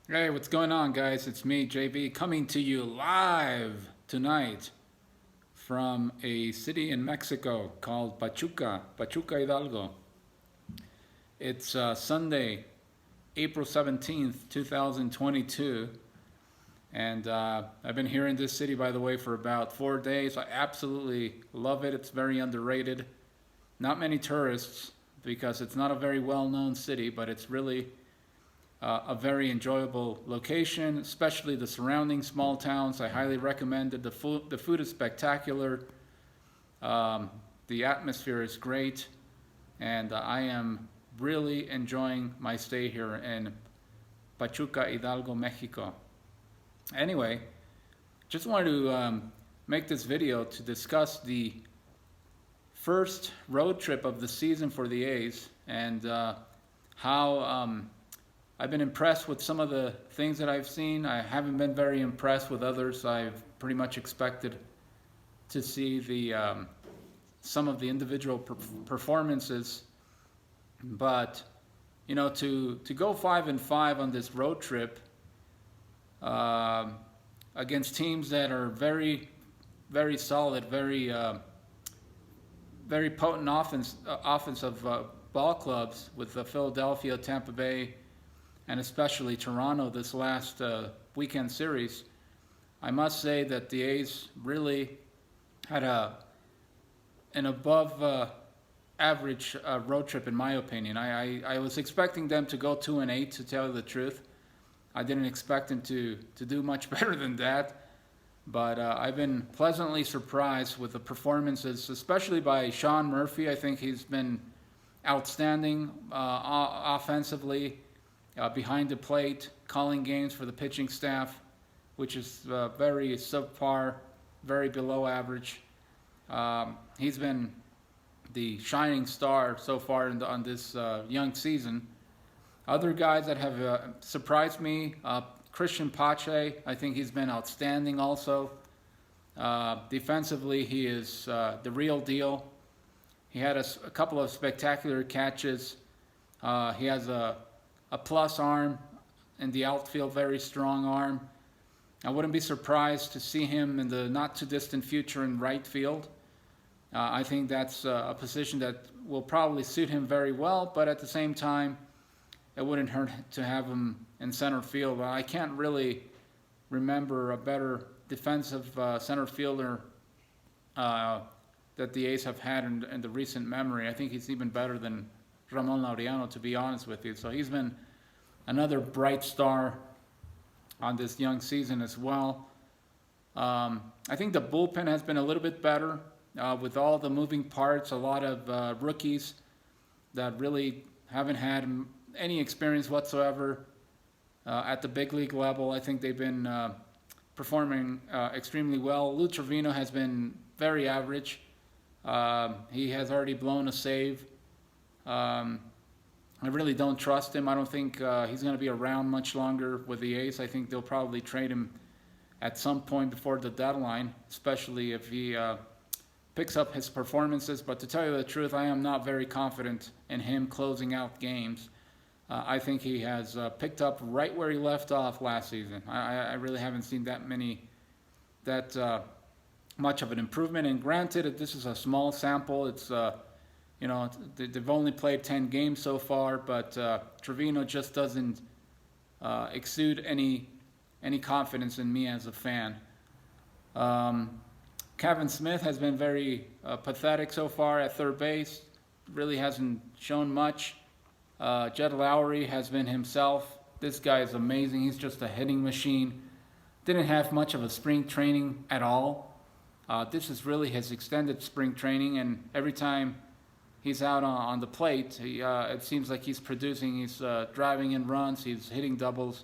Hey, what's going on, guys? It's me, JB, coming to you live tonight from a city in Mexico called Pachuca Hidalgo. It's Sunday, April 17th, 2022, and I've been here in this city, by the way, for about 4 days. I absolutely love it. It's very underrated. Not many tourists because it's not a very well known city, but it's really a very enjoyable location, especially the surrounding small towns. I highly recommend it. The food is spectacular. Um, the atmosphere is great, and I am really enjoying my stay here in Pachuca Hidalgo, Mexico. Anyway, just wanted to make this video to discuss the first road trip of the season for the A's and how I've been impressed with some of the things that I've seen. I haven't been very impressed with others. I've pretty much expected to see the some of the individual performances, but to go 5-5 on this road trip uh, against teams that are very solid, very potent offensive ball clubs with Philadelphia, Tampa Bay, and especially Toronto this last weekend series. I must say that the A's really had an above average road trip, in my opinion. I was expecting them to go 2-8, to tell you the truth. I didn't expect them to do much better than that. But I've been pleasantly surprised with the performances, especially by Sean Murphy. I think he's been outstanding offensively, behind the plate, calling games for the pitching staff, which is very subpar, very below average. He's been the shining star so far on this young season. Other guys that have surprised me, Christian Pache, I think he's been outstanding also. Defensively, he is the real deal. He had a couple of spectacular catches. He has a plus arm in the outfield, very strong arm. I wouldn't be surprised to see him in the not too distant future in right field. I think that's a position that will probably suit him very well, but at the same time, it wouldn't hurt to have him in center field. I can't really remember a better defensive center fielder that the A's have had in the recent memory. I think he's even better than Ramon Laureano, to be honest with you. So he's been another bright star on this young season as well. I think the bullpen has been a little bit better with all the moving parts, a lot of rookies that really haven't had any experience whatsoever at the big league level. I think they've been performing extremely well. Lou Trevino has been very average. He has already blown a save. I really don't trust him. I don't think he's going to be around much longer with the A's. I think they'll probably trade him at some point before the deadline, especially if he picks up his performances. But to tell you the truth, I am not very confident in him closing out games. I think he has picked up right where he left off last season. I really haven't seen that much of an improvement. And granted, this is a small sample. It's they've only played 10 games so far, but Trevino just doesn't exude any confidence in me as a fan. Kevin Smith has been very pathetic so far at third base. Really hasn't shown much. Jed Lowry has been himself. This guy is amazing. He's just a hitting machine. Didn't have much of a spring training at all. This is really his extended spring training, and every time he's out on the plate, it seems like he's producing. He's driving in runs. He's hitting doubles.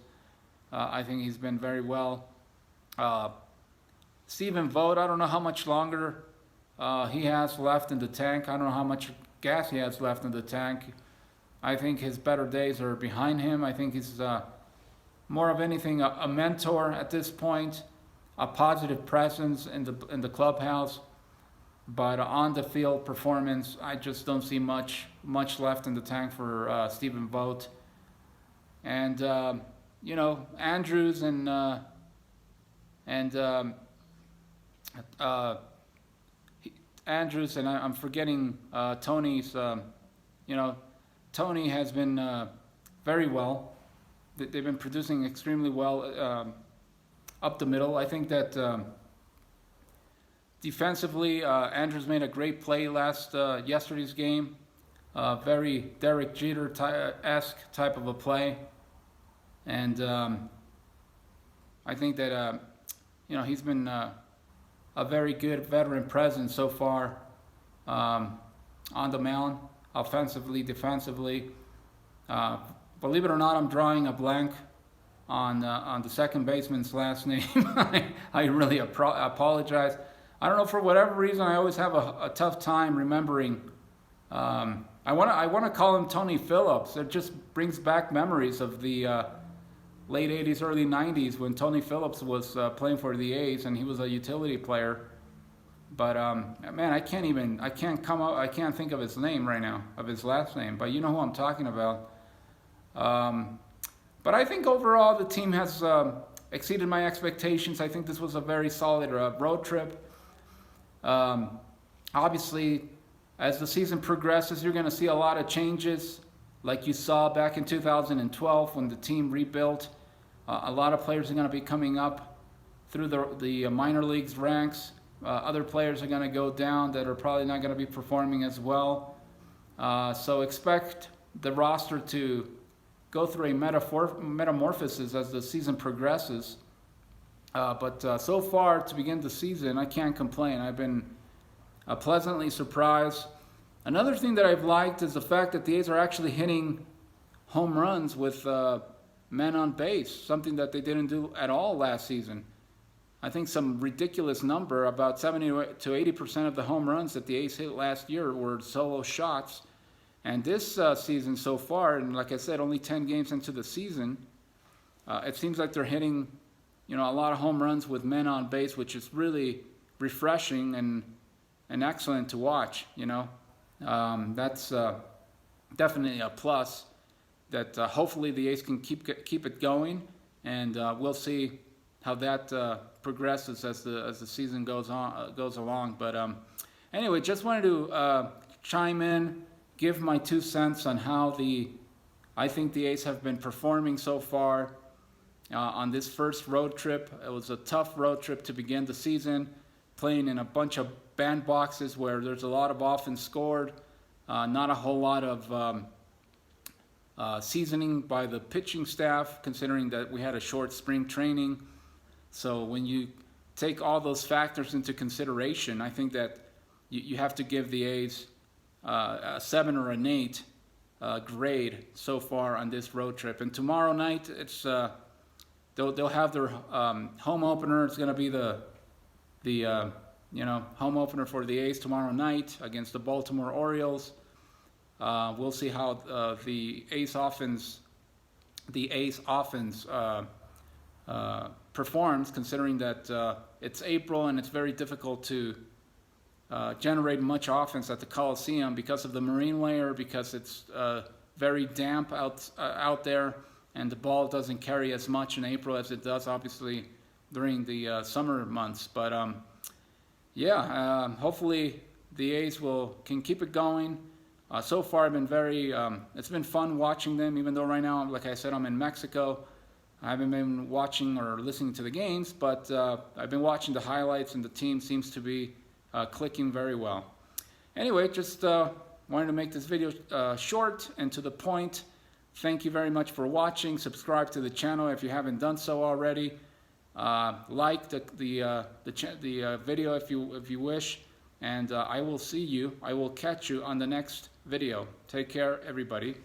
I think he's been very well. Stephen Vogt, I don't know how much longer he has left in the tank. I don't know how much gas he has left in the tank. I think his better days are behind him. I think he's more of anything a mentor at this point, a positive presence in the clubhouse. But on the field performance, I just don't see much left in the tank for Stephen Vogt. And Andrews and Andrews, and I'm forgetting Tony's. Tony has been very well. They've been producing extremely well up the middle. I think that defensively, Andrews made a great play yesterday's game. Very Derek Jeter-esque type of a play, and I think that he's been a very good veteran presence so far on the mound, offensively, defensively. Believe it or not, I'm drawing a blank on the second baseman's last name. I really apologize. I don't know, for whatever reason, I always have a tough time remembering. I want to call him Tony Phillips. It just brings back memories of the late 80s, early 90s when Tony Phillips was playing for the A's and he was a utility player. But man, I can't think of his name right now, of his last name. But you know who I'm talking about. But I think overall the team has exceeded my expectations. I think this was a very solid road trip. Obviously, as the season progresses, you're going to see a lot of changes, like you saw back in 2012 when the team rebuilt. A lot of players are going to be coming up through the minor leagues ranks. Other players are going to go down that are probably not going to be performing as well. So expect the roster to go through a metamorphosis as the season progresses. But so far, to begin the season, I can't complain. I've been pleasantly surprised. Another thing that I've liked is the fact that the A's are actually hitting home runs with men on base, something that they didn't do at all last season. I think some ridiculous number, about 70 to 80% of the home runs that the A's hit last year were solo shots. And this season so far, and like I said, only 10 games into the season, it seems like they're hitting a lot of home runs with men on base, which is really refreshing and excellent to watch. That's definitely a plus that hopefully the A's can keep it going, and we'll see how that progresses as the season goes along. But anyway, just wanted to chime in, give my 2 cents on how I think the A's have been performing so far on this first road trip. It was a tough road trip to begin the season, playing in a bunch of bandboxes where there's a lot of offense scored, not a whole lot of seasoning by the pitching staff, considering that we had a short spring training. So when you take all those factors into consideration, I think that you have to give the A's a 7 or an 8 grade so far on this road trip. And tomorrow night, it's they'll have their home opener. It's going to be the home opener for the A's tomorrow night against the Baltimore Orioles. We'll see how the A's offense performs, considering that it's April and it's very difficult to generate much offense at the Coliseum because of the marine layer, because it's very damp out there, and the ball doesn't carry as much in April as it does, obviously, during the summer months. But hopefully the A's can keep it going. So far, I've been it's been fun watching them, even though right now, like I said, I'm in Mexico. I haven't been watching or listening to the games, but I've been watching the highlights, and the team seems to be clicking very well. Anyway, just wanted to make this video short and to the point. Thank you very much for watching. Subscribe to the channel if you haven't done so already. Like the video if you wish, and I will catch you on the next video. Take care, everybody.